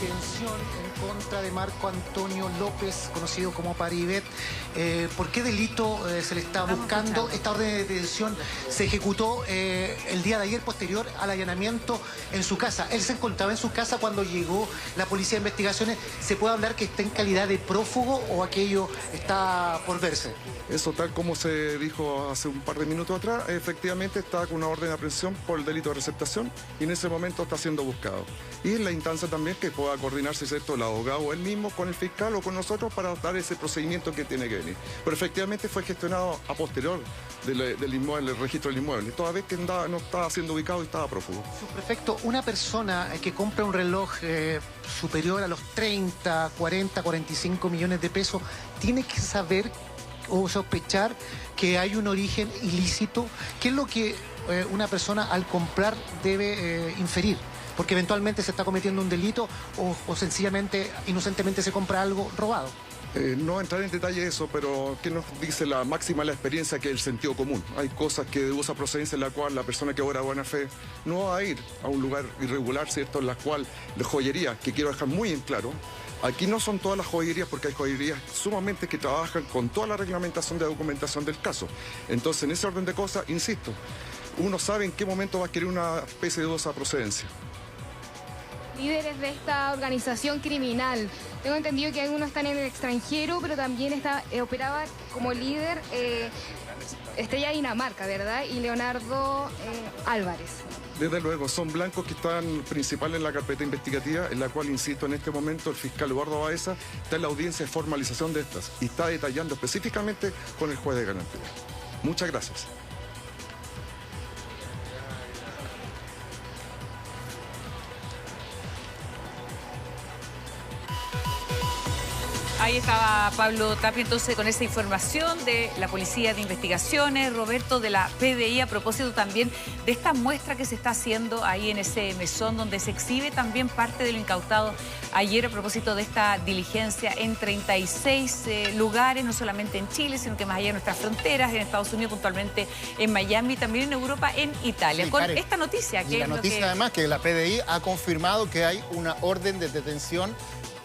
Detención en contra de Marco Antonio López, conocido como Paribet. ¿Por qué delito se le está buscando? Esta orden de detención se ejecutó el día de ayer, posterior al allanamiento en su casa. Él se encontraba en su casa cuando llegó la Policía de Investigaciones. ¿Se puede hablar que está en calidad de prófugo o aquello está por verse? Eso, tal como se dijo hace un par de minutos atrás, efectivamente está con una orden de aprehensión por el delito de receptación y en ese momento está siendo buscado. Y en la instancia también que pueda coordinarse, ¿cierto?, el abogado él mismo con el fiscal o con nosotros para dar ese procedimiento que tiene que venir. Pero efectivamente fue gestionado a posterior del inmueble, el registro del inmueble, toda vez que no estaba siendo ubicado y estaba prófugo. Subprefecto, una persona que compra un reloj superior a los 30, 40, 45 millones de pesos, tiene que saber o sospechar que hay un origen ilícito. ¿Qué es lo que una persona al comprar debe inferir? Porque eventualmente se está cometiendo un delito o sencillamente, inocentemente se compra algo robado. No entrar en detalle eso, pero ¿qué nos dice la máxima de la experiencia, que es el sentido común? Hay cosas que de dudosa procedencia en la cual la persona que obra de buena fe no va a ir a un lugar irregular, ¿cierto?, en la cual de joyería, que quiero dejar muy en claro, aquí no son todas las joyerías, porque hay joyerías sumamente que trabajan con toda la reglamentación de documentación del caso. Entonces, en ese orden de cosas, insisto, uno sabe en qué momento va a querer una especie de dudosa procedencia. Líderes de esta organización criminal. Tengo entendido que algunos están en el extranjero, pero también operaba como líder Estrella Dinamarca, ¿verdad? Y Leonardo Álvarez. Desde luego, son blancos que están principales en la carpeta investigativa, en la cual, insisto, en este momento el fiscal Eduardo Baeza está en la audiencia de formalización de estas y está detallando específicamente con el juez de garantía. Muchas gracias. Ahí estaba Pablo Tapia, entonces, con esa información de la Policía de Investigaciones, Roberto, de la PDI, a propósito también de esta muestra que se está haciendo ahí en ese mesón, donde se exhibe también parte de lo incautado ayer a propósito de esta diligencia en 36 lugares, no solamente en Chile, sino que más allá de nuestras fronteras, en Estados Unidos, puntualmente en Miami, también en Europa, en Italia. Sí, con Karen, esta noticia. Y la noticia además que la PDI ha confirmado que hay una orden de detención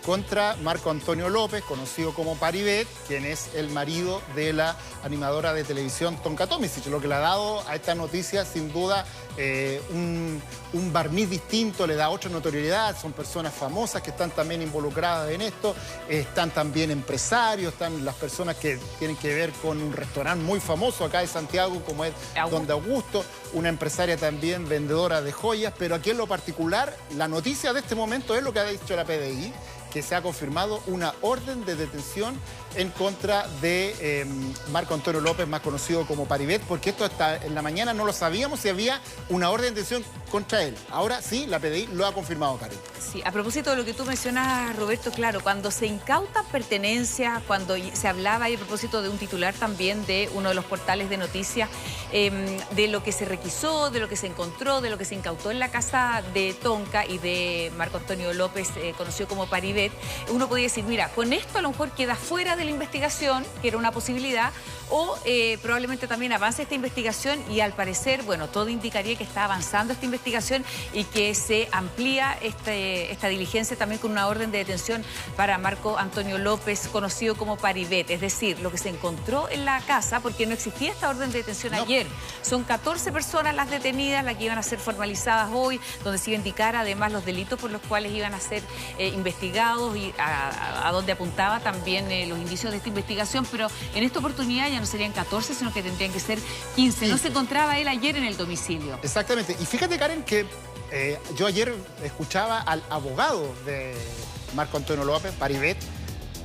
contra Marco Antonio López, conocido como Paribet, quien es el marido de la animadora de televisión Tonka Tomisic. Lo que le ha dado a esta noticia, sin duda, un barniz distinto, le da otra notoriedad. Son personas famosas que están también involucradas en esto. Están también empresarios, están las personas que tienen que ver con un restaurante muy famoso acá de Santiago, como es Donde Augusto, una empresaria también vendedora de joyas. Pero aquí en lo particular, la noticia de este momento es lo que ha dicho la PDI, que se ha confirmado una orden de detención en contra de Marco Antonio López, más conocido como Paribet, porque esto hasta en la mañana no lo sabíamos si había una orden de detención contra él. Ahora sí, la PDI lo ha confirmado, Karen. Sí, a propósito de lo que tú mencionas, Roberto, claro, cuando se incautan pertenencias, cuando se hablaba ahí a propósito de un titular también de uno de los portales de noticias, de lo que se requisó, de lo que se encontró, de lo que se incautó en la casa de Tonka y de Marco Antonio López, conocido como Paribet, uno podría decir, mira, con esto a lo mejor queda fuera de la investigación, que era una posibilidad, o probablemente también avance esta investigación y al parecer, bueno, todo indicaría que está avanzando esta investigación y que se amplía esta diligencia también con una orden de detención para Marco Antonio López, conocido como Paribet. Es decir, lo que se encontró en la casa, porque no existía esta orden de detención ayer. Son 14 personas las detenidas, las que iban a ser formalizadas hoy, donde se iba a indicar además los delitos por los cuales iban a ser investigados y a donde apuntaba también los indicios de esta investigación, pero en esta oportunidad ya no serían 14, sino que tendrían que ser 15. No se encontraba él ayer en el domicilio. Exactamente. Y fíjate, Karen, que yo ayer escuchaba al abogado de Marco Antonio López, Paribet,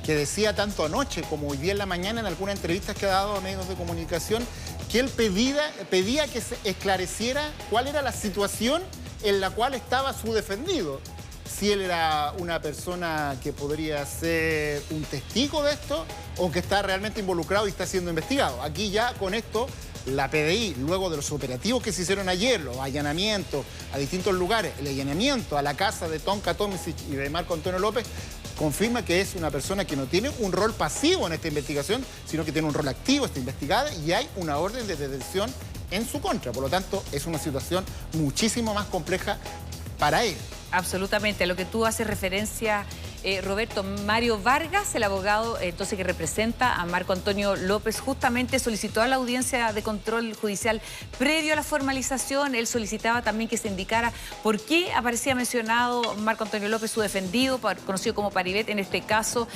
que decía tanto anoche como hoy día en la mañana en algunas entrevistas que ha dado a medios de comunicación, que él pedía que se esclareciera cuál era la situación en la cual estaba su defendido. Si él era una persona que podría ser un testigo de esto o que está realmente involucrado y está siendo investigado. Aquí ya con esto la PDI, luego de los operativos que se hicieron ayer, los allanamientos a distintos lugares, el allanamiento a la casa de Tonka Tomisic y de Marco Antonio López, confirma que es una persona que no tiene un rol pasivo en esta investigación, sino que tiene un rol activo, está investigada y hay una orden de detención en su contra. Por lo tanto, es una situación muchísimo más compleja para él. absolutamente. A lo que tú haces referencia, Roberto, Mario Vargas, el abogado entonces que representa a Marco Antonio López, justamente solicitó a la audiencia de control judicial previo a la formalización. Él solicitaba también que se indicara por qué aparecía mencionado Marco Antonio López, su defendido, conocido como Paribet. En este caso,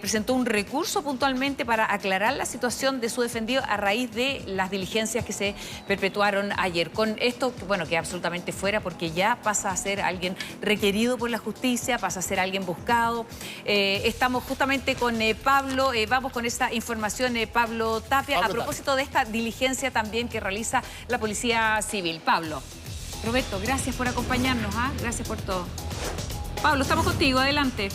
presentó un recurso puntualmente para aclarar la situación de su defendido a raíz de las diligencias que se perpetuaron ayer. Con esto, bueno, queda absolutamente fuera porque ya pasa a ser alguien requerido por la justicia, pasa a ser alguien buscado. Estamos justamente con Pablo, vamos con esta información, Pablo Tapia, a propósito de esta diligencia también que realiza la Policía Civil. Pablo, Roberto, gracias por acompañarnos, gracias por todo. Pablo, estamos contigo, adelante.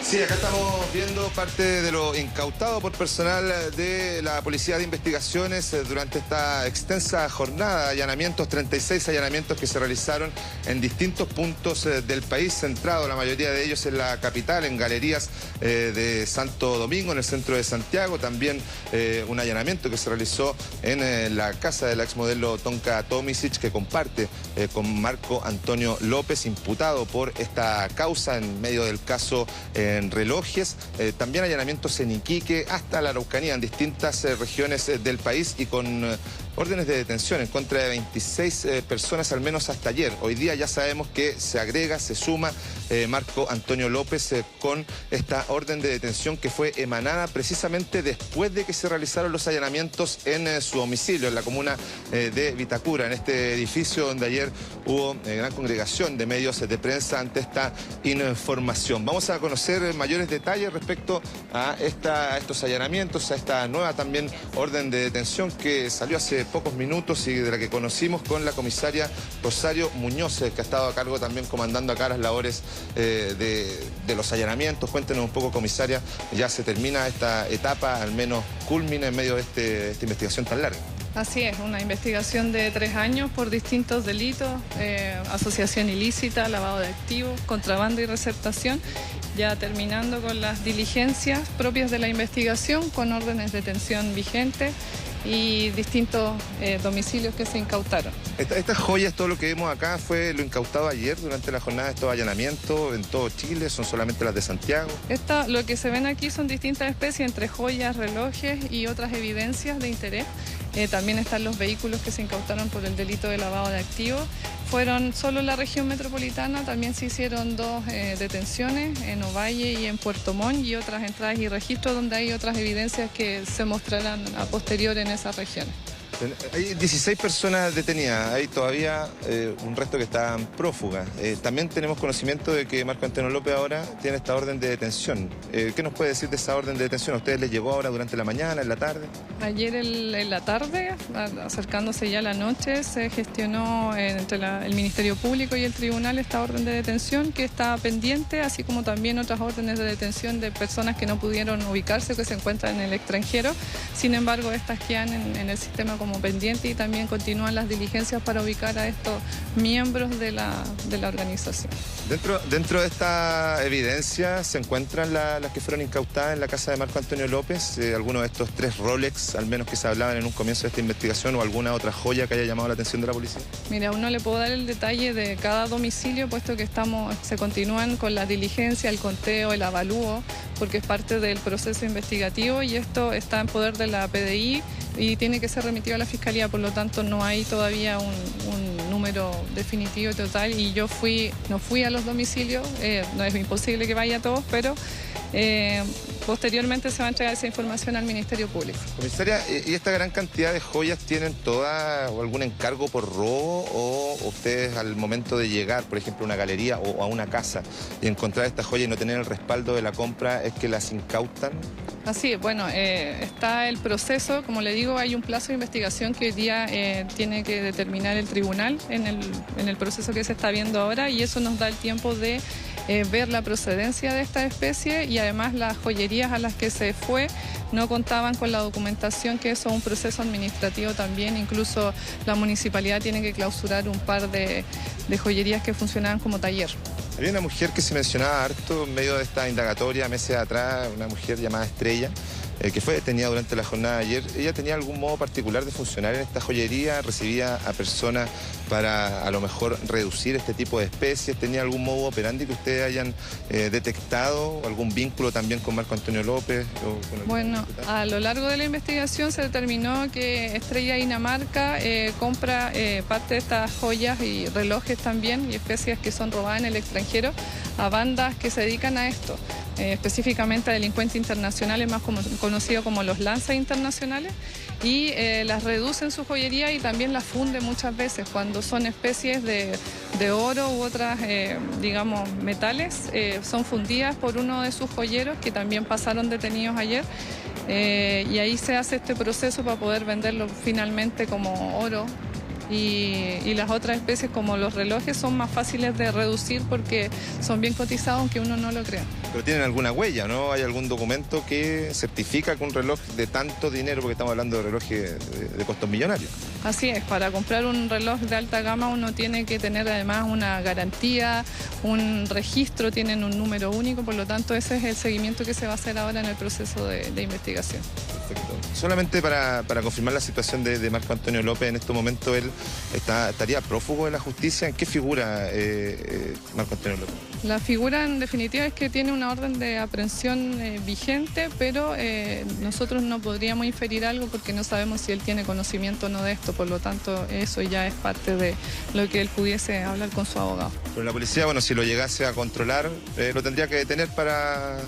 Sí, acá estamos viendo parte de lo incautado por personal de la Policía de Investigaciones durante esta extensa jornada de allanamientos, 36 allanamientos que se realizaron en distintos puntos del país, centrado la mayoría de ellos en la capital, en galerías de Santo Domingo, en el centro de Santiago. También un allanamiento que se realizó en la casa de la exmodelo Tonka Tomisic, que comparte con Marco Antonio López, imputado por esta causa en medio del caso en Relojes. También allanamientos en Iquique hasta la Araucanía, en distintas regiones del país, y con órdenes de detención en contra de 26 personas, al menos hasta ayer. Hoy día ya sabemos que se agrega, se suma Marco Antonio López con esta orden de detención que fue emanada precisamente después de que se realizaron los allanamientos en su domicilio, en la comuna de Vitacura, en este edificio donde ayer hubo gran congregación de medios de prensa ante esta información. Vamos a conocer mayores detalles respecto a estos allanamientos, a esta nueva también orden de detención que salió hace pocos minutos y de la que conocimos con la comisaria Rosario Muñoz, que ha estado a cargo también comandando acá las labores de los allanamientos. Cuéntenos un poco, comisaria, ya se termina esta etapa, al menos culmina en medio de esta investigación tan larga. Así es, una investigación de 3 años por distintos delitos, asociación ilícita, lavado de activos, contrabando y receptación, ya terminando con las diligencias propias de la investigación, con órdenes de detención vigentes y distintos domicilios que se incautaron. Estas joyas, todo lo que vemos acá, fue lo incautado ayer durante la jornada de estos allanamientos en todo Chile, son solamente las de Santiago. Lo que se ven aquí son distintas especies entre joyas, relojes y otras evidencias de interés. También están los vehículos que se incautaron por el delito de lavado de activos. Fueron solo en la región metropolitana, también se hicieron 2 detenciones en Ovalle y en Puerto Montt, y otras entradas y registros donde hay otras evidencias que se mostrarán a posterior en esas regiones. Hay 16 personas detenidas, hay todavía un resto que están prófugas. También tenemos conocimiento de que Marco Antonio López ahora tiene esta orden de detención. ¿Qué nos puede decir de esa orden de detención? ¿A ustedes les llegó ahora durante la mañana, en la tarde? Ayer en la tarde, acercándose ya a la noche, se gestionó entre el Ministerio Público y el Tribunal esta orden de detención que está pendiente, así como también otras órdenes de detención de personas que no pudieron ubicarse o que se encuentran en el extranjero. Sin embargo, estas quedan en el sistema como pendiente, y también continúan las diligencias para ubicar a estos miembros de la organización. Dentro de esta evidencia se encuentran las que fueron incautadas en la casa de Marco Antonio López, algunos de estos 3 Rolex, al menos que se hablaban en un comienzo de esta investigación, o alguna otra joya que haya llamado la atención de la policía. Mira, aún no le puedo dar el detalle de cada domicilio, puesto que se continúan con la diligencia, el conteo, el avalúo, porque es parte del proceso investigativo, y esto está en poder de la PDI y tiene que ser remitido a la Fiscalía. Por lo tanto, no hay todavía un número definitivo y total, y yo no fui a los domicilios, no es imposible que vaya a todos, pero posteriormente se va a entregar esa información al Ministerio Público. Comisaria, ¿y esta gran cantidad de joyas tienen toda o algún encargo por robo, o ustedes al momento de llegar, por ejemplo, a una galería o a una casa y encontrar estas joyas y no tener el respaldo de la compra, es que las incautan? Así es, bueno, está el proceso, como le digo, hay un plazo de investigación que hoy día tiene que determinar el tribunal en el proceso que se está viendo ahora, y eso nos da el tiempo de ver la procedencia de esta especie, y además las joyerías a las que se fue no contaban con la documentación, que eso es un proceso administrativo también. Incluso la municipalidad tiene que clausurar un par de joyerías que funcionaban como taller. Había una mujer que se mencionaba harto en medio de esta indagatoria meses atrás, una mujer llamada Estrella, que fue detenida durante la jornada de ayer, ¿ella tenía algún modo particular de funcionar en esta joyería? ¿Recibía a personas para a lo mejor reducir este tipo de especies? ¿Tenía algún modo operandi que ustedes hayan detectado? ¿Algún vínculo también con Marco Antonio López? Bueno, a lo largo de la investigación se determinó que Estrella Dinamarca compra parte de estas joyas y relojes también y especies que son robadas en el extranjero a bandas que se dedican a esto, específicamente a delincuentes internacionales, más conocidos como los lanzas internacionales, y las reduce en su joyería y también las funde muchas veces cuando son especies de oro u otras, digamos, metales, son fundidas por uno de sus joyeros que también pasaron detenidos ayer. Y ahí se hace este proceso para poder venderlo finalmente como oro. Y las otras especies como los relojes son más fáciles de reducir porque son bien cotizados aunque uno no lo crea. Pero tienen alguna huella, ¿no? ¿Hay algún documento que certifica que un reloj de tanto dinero, porque estamos hablando de relojes de costos millonarios? Así es, para comprar un reloj de alta gama uno tiene que tener además una garantía, un registro, tienen un número único, por lo tanto ese es el seguimiento que se va a hacer ahora en el proceso de investigación. Perfecto. Solamente para confirmar la situación de Marco Antonio López, en este momento él estaría prófugo de la justicia. ¿En qué figura Marco Antonio López? La figura en definitiva es que tiene una orden de aprehensión vigente, pero nosotros no podríamos inferir algo porque no sabemos si él tiene conocimiento o no de esto, por lo tanto eso ya es parte de lo que él pudiese hablar con su abogado. Pero la policía, bueno, si lo llegase a controlar, lo tendría que detener para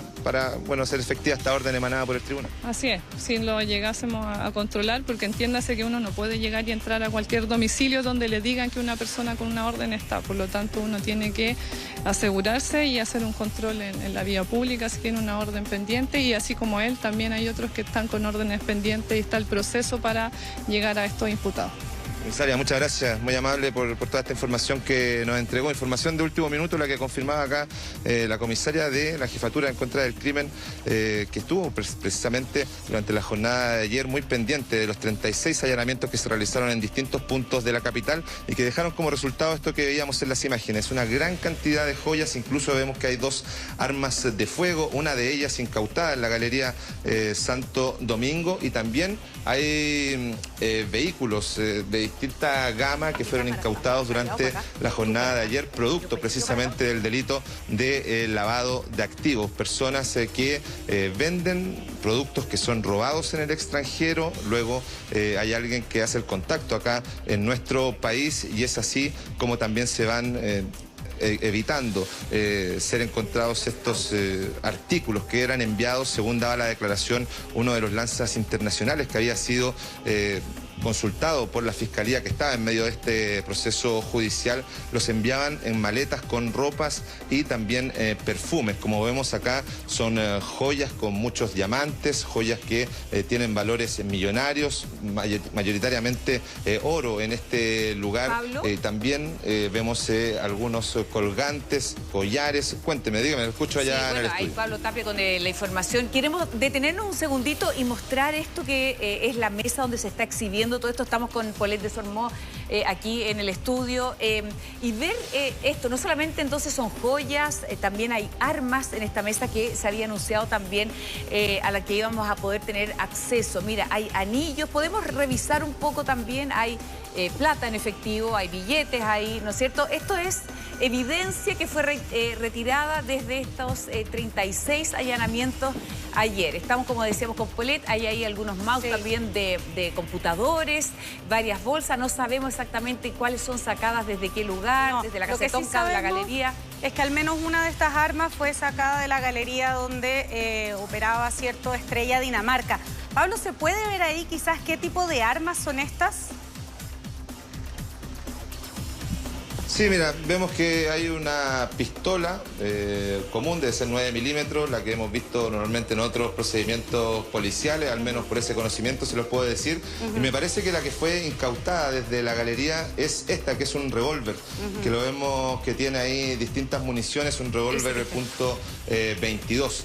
bueno, hacer efectiva esta orden emanada por el tribunal. Así es, si lo llegásemos a controlar, porque entiéndase que uno no puede llegar y entrar a cualquier domicilio donde le digan que una persona con una orden está, por lo tanto uno tiene que asegurarse y hacer un control en la vía pública si tiene una orden pendiente, y así como él también hay otros que están con órdenes pendientes y está el proceso para llegar a estos imputados. Comisaria, muchas gracias, muy amable por toda esta información que nos entregó, información de último minuto, la que confirmaba acá la comisaria de la Jefatura en contra del Crimen, que estuvo precisamente durante la jornada de ayer muy pendiente de los 36 allanamientos que se realizaron en distintos puntos de la capital y que dejaron como resultado esto que veíamos en las imágenes, una gran cantidad de joyas, incluso vemos que hay 2 armas de fuego, una de ellas incautada en la Galería Santo Domingo, y también hay vehículos de distinta gama que fueron incautados durante la jornada de ayer, producto precisamente del delito de lavado de activos. Personas que venden productos que son robados en el extranjero, luego hay alguien que hace el contacto acá en nuestro país, y es así como también se van evitando ser encontrados estos artículos que eran enviados, según daba la declaración uno de los lanzas internacionales que había sido consultado por la Fiscalía que estaba en medio de este proceso judicial. Los enviaban en maletas con ropas y también perfumes. Como vemos acá, son joyas con muchos diamantes, joyas que tienen valores millonarios, mayoritariamente oro en este lugar. También vemos algunos colgantes, collares. Cuénteme, dígame, lo escucho allá en el estudio. Ahí Pablo Tapia con la información. Queremos detenernos un segundito y mostrar esto que es la mesa donde se está exhibiendo todo esto. Estamos con Paulette Desormeaux aquí en el estudio y ver esto. No solamente entonces son joyas, también hay armas en esta mesa que se había anunciado también a la que íbamos a poder tener acceso. Mira, hay anillos, podemos revisar un poco también, hay plata en efectivo, hay billetes ahí, ¿no es cierto? Esto es evidencia que fue retirada desde estos 36 allanamientos ayer. Estamos, como decíamos, con Paulette, hay ahí algunos mouse también de computadores, varias bolsas, no sabemos exactamente cuáles son sacadas desde qué lugar, desde la casa de Tonka, de la galería. Es que al menos una de estas armas fue sacada de la galería donde operaba cierto Estrella Dinamarca. Pablo, ¿se puede ver ahí quizás qué tipo de armas son estas? Sí, mira, vemos que hay una pistola común, debe ser 9 milímetros, la que hemos visto normalmente en otros procedimientos policiales, al menos por ese conocimiento se los puedo decir. Y me parece que la que fue incautada desde la galería es esta, que es un revólver, que lo vemos que tiene ahí distintas municiones, un revólver .22.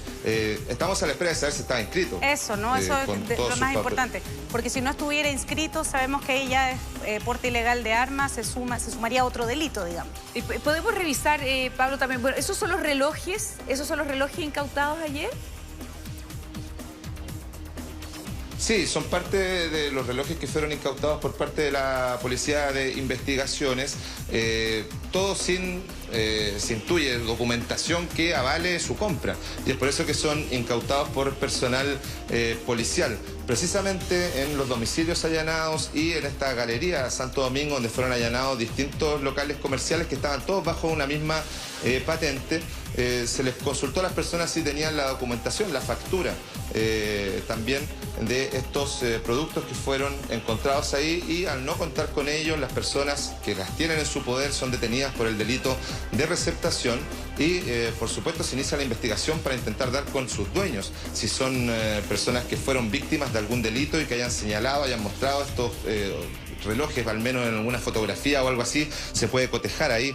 Estamos a la espera de saber si estaba inscrito. Eso, ¿no? Eso es lo más importante. Porque si no estuviera inscrito, sabemos que ella es porte ilegal de armas, se sumaría a otro delito, digamos. ¿Podemos revisar, Pablo, también? Bueno, ¿esos son los relojes incautados ayer? Sí, son parte de los relojes que fueron incautados por parte de la Policía de Investigaciones, todo sin se intuye documentación que avale su compra, y es por eso que son incautados por personal policial. Precisamente en los domicilios allanados y en esta galería Santo Domingo, donde fueron allanados distintos locales comerciales que estaban todos bajo una misma patente, se les consultó a las personas si tenían la documentación, la factura también de estos productos que fueron encontrados ahí, y al no contar con ellos, las personas que las tienen en su poder son detenidas por el delito de receptación y por supuesto se inicia la investigación para intentar dar con sus dueños, si son personas que fueron víctimas de algún delito y que hayan señalado, hayan mostrado estos relojes, al menos en alguna fotografía o algo así, se puede cotejar ahí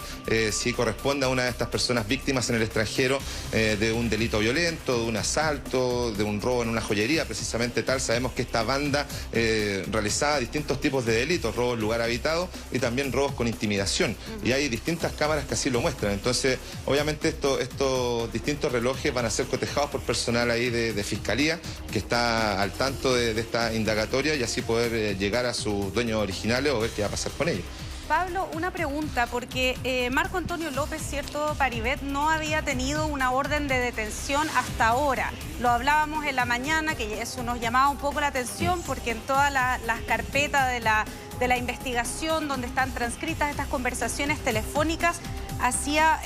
si corresponde a una de estas personas víctimas en el extranjero de un delito violento, de un asalto, de un robo en una joyería, precisamente tal. Sabemos que esta banda realizaba distintos tipos de delitos, robos en lugar habitado y también robos con intimidación, y hay distintas cámaras que así lo muestran. Entonces, obviamente estos distintos relojes van a ser cotejados por personal ahí de Fiscalía que está al tanto de esta indagatoria, y así poder llegar a sus dueños originales o ver qué va a pasar con ellos. Pablo, una pregunta, porque Marco Antonio López, ¿cierto? Paribet no había tenido una orden de detención hasta ahora. Lo hablábamos en la mañana, que eso nos llamaba un poco la atención, porque en todas las carpetas de la investigación, donde están transcritas estas conversaciones telefónicas, hacía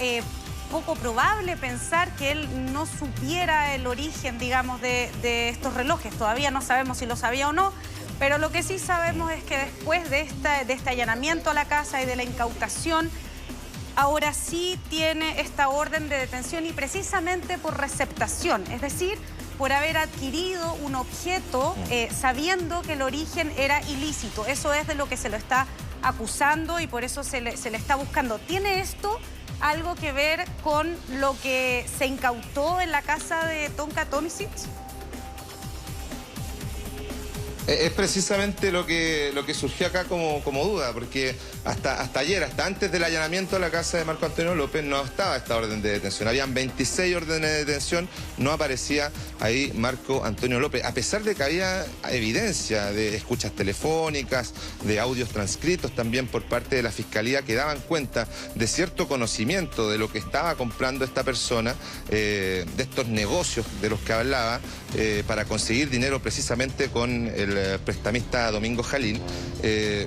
poco probable pensar que él no supiera el origen, digamos, de estos relojes. Todavía no sabemos si lo sabía o no. Pero lo que sí sabemos es que después de este allanamiento a la casa y de la incautación, ahora sí tiene esta orden de detención, y precisamente por receptación, es decir, por haber adquirido un objeto sabiendo que el origen era ilícito. Eso es de lo que se lo está acusando y por eso se le está buscando. ¿Tiene esto algo que ver con lo que se incautó en la casa de Tonka Tomisic? Es precisamente lo que surgió acá como duda, porque hasta ayer, hasta antes del allanamiento a la casa de Marco Antonio López, no estaba esta orden de detención. Habían 26 órdenes de detención, no aparecía ahí Marco Antonio López, a pesar de que había evidencia de escuchas telefónicas, de audios transcritos también por parte de la Fiscalía que daban cuenta de cierto conocimiento de lo que estaba comprando esta persona, de estos negocios de los que hablaba, para conseguir dinero precisamente con el prestamista Domingo Jalín.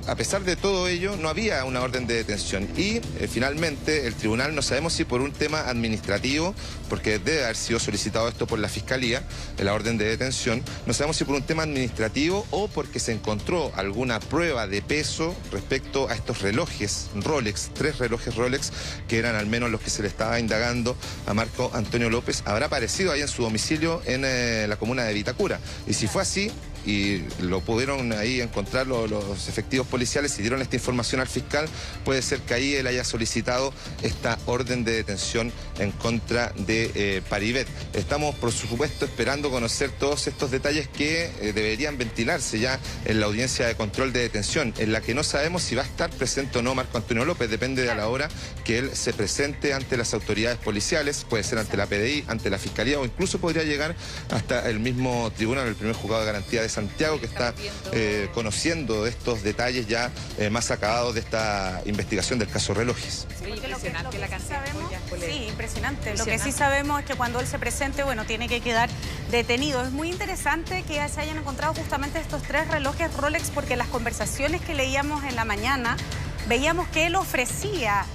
A pesar de todo ello, no había una orden de detención y finalmente el tribunal, no sabemos si por un tema administrativo, porque debe haber sido solicitado esto por la Fiscalía, la orden de detención, no sabemos si por un tema administrativo o porque se encontró alguna prueba de peso respecto a estos relojes Rolex, 3 relojes Rolex, que eran al menos los que se le estaba indagando a Marco Antonio López, habrá aparecido ahí en su domicilio en la comuna de Vitacura. Y si fue así, y lo pudieron ahí encontrar los efectivos policiales y dieron esta información al fiscal, puede ser que ahí él haya solicitado esta orden de detención en contra de Paribet. Estamos, por supuesto, esperando conocer todos estos detalles que deberían ventilarse ya en la audiencia de control de detención, en la que no sabemos si va a estar presente o no Marco Antonio López. Depende de la hora que él se presente ante las autoridades policiales, puede ser ante la PDI, ante la Fiscalía, o incluso podría llegar hasta el mismo tribunal, el primer juzgado de garantía de Santiago, que está conociendo estos detalles ya más acabados de esta investigación del caso Relojes. Sí, impresionante la cantidad de joyas. Sí, impresionante. Lo que sí sabemos es que cuando él se presente, bueno, tiene que quedar detenido. Es muy interesante que se hayan encontrado justamente estos 3 relojes Rolex, porque las conversaciones que leíamos en la mañana veíamos que él ofrecía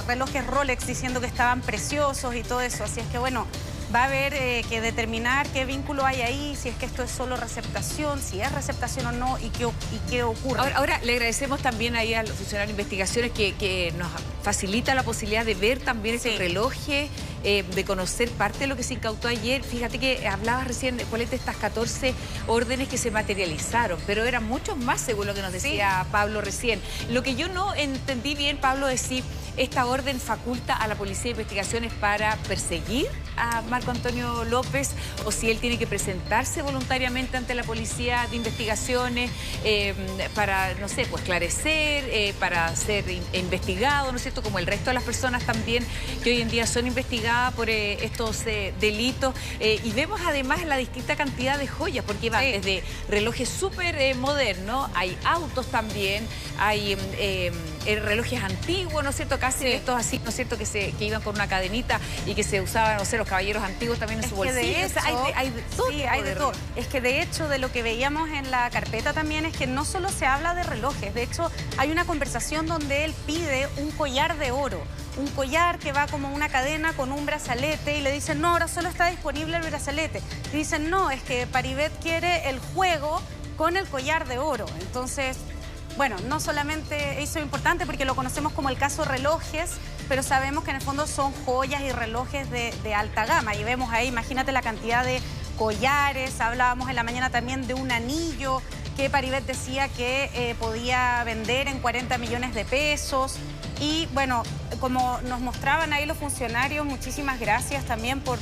relojes Rolex diciendo que estaban preciosos y todo eso. Así es que, bueno, va a haber que determinar qué vínculo hay ahí, si es que esto es solo receptación, si es receptación o no, y qué ocurre. Ahora le agradecemos también ahí a los funcionarios de investigaciones que nos facilita la posibilidad de ver también ese relojes, de conocer parte de lo que se incautó ayer. Fíjate que hablabas recién de cuáles de estas 14 órdenes que se materializaron, pero eran muchos más según lo que nos decía Pablo recién. Lo que yo no entendí bien, Pablo, es si esta orden faculta a la Policía de Investigaciones para perseguir a Marco Antonio López, o si él tiene que presentarse voluntariamente ante la Policía de Investigaciones para, no sé, pues esclarecer, para ser investigado, ¿no es cierto?, como el resto de las personas también que hoy en día son investigadas por estos delitos. Y vemos además la distinta cantidad de joyas, porque van desde relojes súper modernos, hay autos también, hay relojes antiguos, ¿no es cierto?, casi estos así, ¿no es cierto?, que iban con una cadenita y que se usaban, no sé, los caballeros antiguos también en su bolsillo. De hecho, hay de todo. Es que de hecho, de lo que veíamos en la carpeta también es que no solo se habla de relojes, de hecho hay una conversación donde él pide un collar de oro, un collar que va como una cadena con un brazalete, y le dicen, no, ahora solo está disponible el brazalete. Y dicen, no, es que Paribet quiere el juego con el collar de oro. Entonces, bueno, no solamente eso es importante porque lo conocemos como el caso relojes, pero sabemos que en el fondo son joyas y relojes de alta gama. Y vemos ahí, imagínate la cantidad de collares. Hablábamos en la mañana también de un anillo que Paribet decía que podía vender en 40 millones de pesos. Y bueno, como nos mostraban ahí los funcionarios, muchísimas gracias también por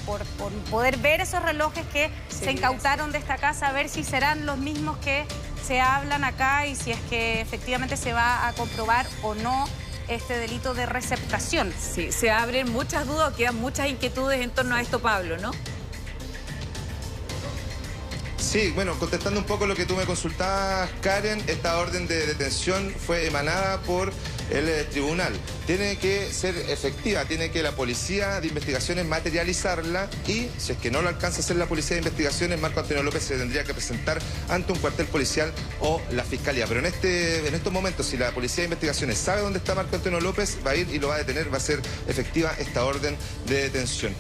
poder ver esos relojes que se incautaron de esta casa, a ver si serán los mismos que se hablan acá y si es que efectivamente se va a comprobar o no este delito de receptación. Sí, se abren muchas dudas, quedan muchas inquietudes en torno a esto, Pablo, ¿no? Sí, bueno, contestando un poco lo que tú me consultabas, Karen, esta orden de detención fue emanada por el tribunal. Tiene que ser efectiva, tiene que la Policía de Investigaciones materializarla, y si es que no lo alcanza a hacer la Policía de Investigaciones, Marco Antonio López se tendría que presentar ante un cuartel policial o la Fiscalía. Pero en estos momentos, si la Policía de Investigaciones sabe dónde está Marco Antonio López, va a ir y lo va a detener, va a ser efectiva esta orden de detención.